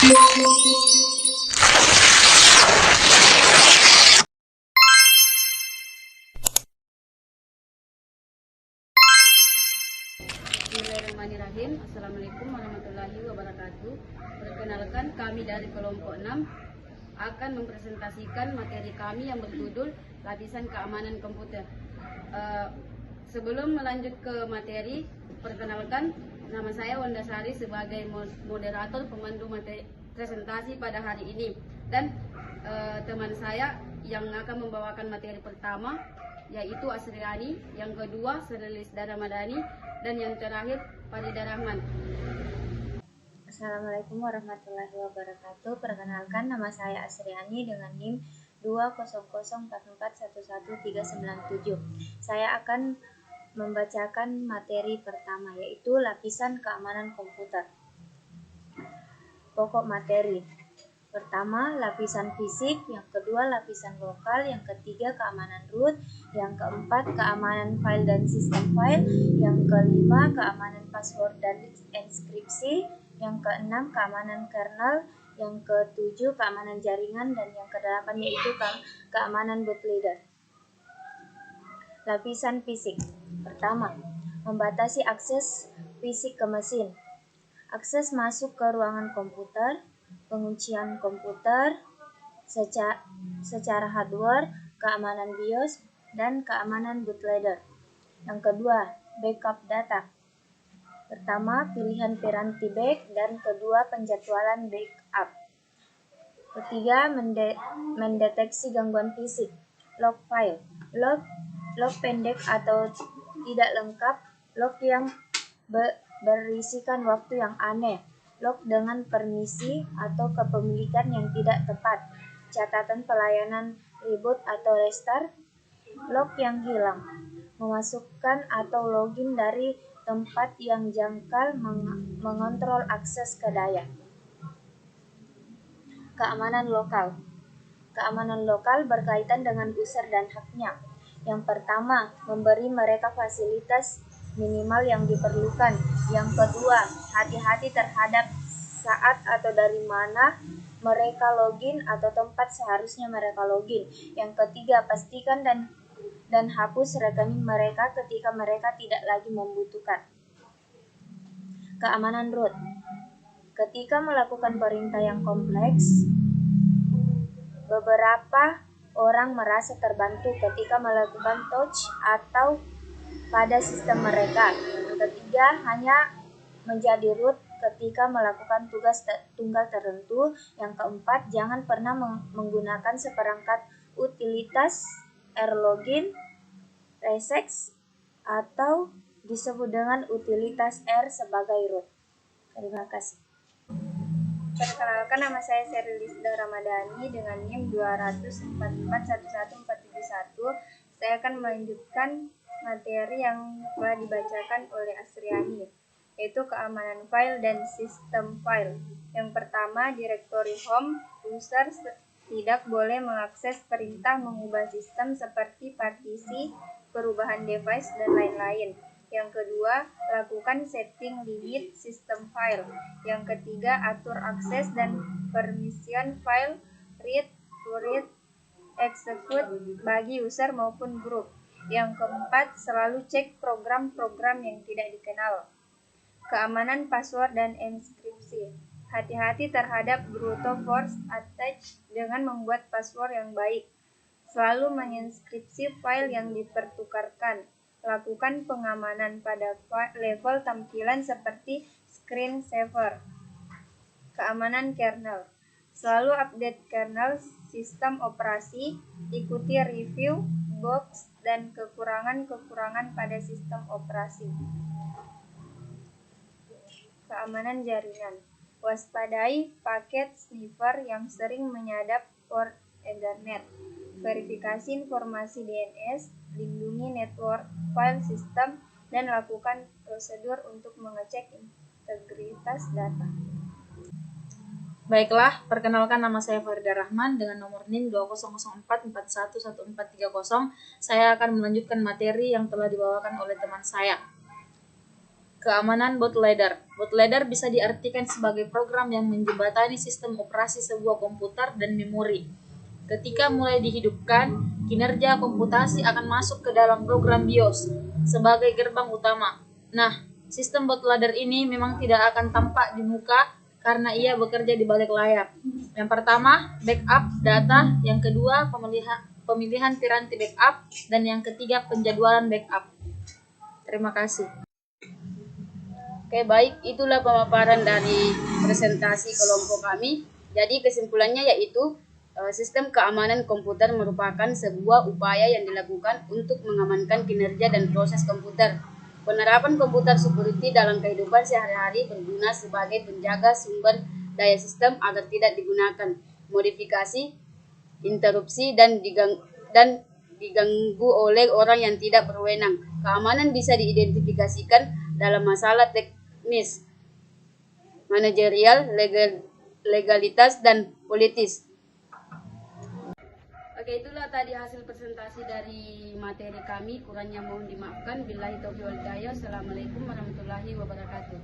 Bismillahirrahmanirrahim. Assalamualaikum warahmatullahi wabarakatuh. Perkenalkan, kami dari kelompok 6 akan mempresentasikan materi kami yang berjudul Lapisan Keamanan Komputer. Sebelum melanjut ke materi, perkenalkan, nama saya Wanda Sari sebagai moderator pemandu materi presentasi pada hari ini. Dan teman saya yang akan membawakan materi pertama yaitu Asriani, yang kedua Serlisda Ramadhani, dan yang terakhir Farida Rahman. Assalamualaikum warahmatullahi wabarakatuh. Perkenalkan, nama saya Asriani dengan NIM 20044111397. Saya akan membacakan materi pertama, yaitu lapisan keamanan komputer. Pokok materi: pertama, lapisan fisik; yang kedua, lapisan lokal; yang ketiga, keamanan root; yang keempat, keamanan file dan sistem file; yang kelima, keamanan password dan enkripsi; yang keenam, keamanan kernel; yang ketujuh, keamanan jaringan; dan yang kedelapan yaitu keamanan bootloader. Lapisan fisik. Pertama, membatasi akses fisik ke mesin. Akses masuk ke ruangan komputer, penguncian komputer secara hardware, keamanan BIOS, dan keamanan bootloader. Yang kedua, backup data. Pertama, pilihan piranti back, dan kedua, penjadwalan backup. Ketiga, mendeteksi gangguan fisik. Log file. Log pendek atau tidak lengkap, log yang berisikan waktu yang aneh, log dengan permisi atau kepemilikan yang tidak tepat, catatan pelayanan reboot atau restart, log yang hilang, memasukkan atau login dari tempat yang jangkal, mengontrol akses ke daya. Keamanan lokal. Keamanan lokal berkaitan dengan user dan haknya. Yang pertama, memberi mereka fasilitas minimal yang diperlukan. Yang kedua, hati-hati terhadap saat atau dari mana mereka login atau tempat seharusnya mereka login. Yang ketiga, pastikan dan hapus rekening mereka ketika mereka tidak lagi membutuhkan. Keamanan root. Ketika melakukan perintah yang kompleks, beberapa orang merasa terbantu ketika melakukan touch atau pada sistem mereka. Ketiga, hanya menjadi root ketika melakukan tugas tunggal tertentu. Yang keempat, jangan pernah menggunakan seperangkat utilitas rlogin, resex, atau disebut dengan utilitas R sebagai root. Terima kasih. Perkenalkan, nama saya Serlisda Ramadhani dengan NIM 200441141. Saya akan melanjutkan materi yang telah dibacakan oleh Asriani, yaitu keamanan file dan sistem file. Yang pertama, direktori home. User tidak boleh mengakses perintah mengubah sistem seperti partisi, perubahan device, dan lain-lain. Yang kedua, lakukan setting limit sistem file. Yang ketiga, atur akses dan permission file, read, to read, execute bagi user maupun grup. Yang keempat, selalu cek program-program yang tidak dikenal. Keamanan password dan enkripsi. Hati-hati terhadap brute force attack dengan membuat password yang baik. Selalu menginskripsi file yang dipertukarkan. Lakukan pengamanan pada level tampilan seperti screensaver. Keamanan kernel. Selalu update kernel sistem operasi, ikuti review, bugs, dan kekurangan-kekurangan pada sistem operasi. Keamanan jaringan. Waspadai paket sniffer yang sering menyadap port Ethernet. Verifikasi informasi DNS, lindungi network file system, dan lakukan prosedur untuk mengecek integritas data. Baiklah, perkenalkan, nama saya Farida Rahman dengan nomor NIM 20044111430. Saya akan melanjutkan materi yang telah dibawakan oleh teman saya. Keamanan bootloader. Bootloader bisa diartikan sebagai program yang menjembatani sistem operasi sebuah komputer dan memori. Ketika mulai dihidupkan, kinerja komputasi akan masuk ke dalam program BIOS sebagai gerbang utama. Nah, sistem bootloader ini memang tidak akan tampak di muka karena ia bekerja di balik layar. Yang pertama, backup data. Yang kedua, pemilihan piranti backup. Dan yang ketiga, penjadwalan backup. Terima kasih. Oke, baik, itulah pemaparan dari presentasi kelompok kami. Jadi kesimpulannya yaitu sistem keamanan komputer merupakan sebuah upaya yang dilakukan untuk mengamankan kinerja dan proses komputer. Penerapan komputer security dalam kehidupan sehari-hari berguna sebagai penjaga sumber daya sistem agar tidak digunakan, modifikasi, interupsi, dan diganggu oleh orang yang tidak berwenang. Keamanan bisa diidentifikasikan dalam masalah teknis, manajerial, legalitas, dan politis. Oke, itulah tadi hasil presentasi dari materi kami. Kurangnya mohon dimaafkan. Billahi taufiq wal hidayah. Assalamualaikum warahmatullahi wabarakatuh.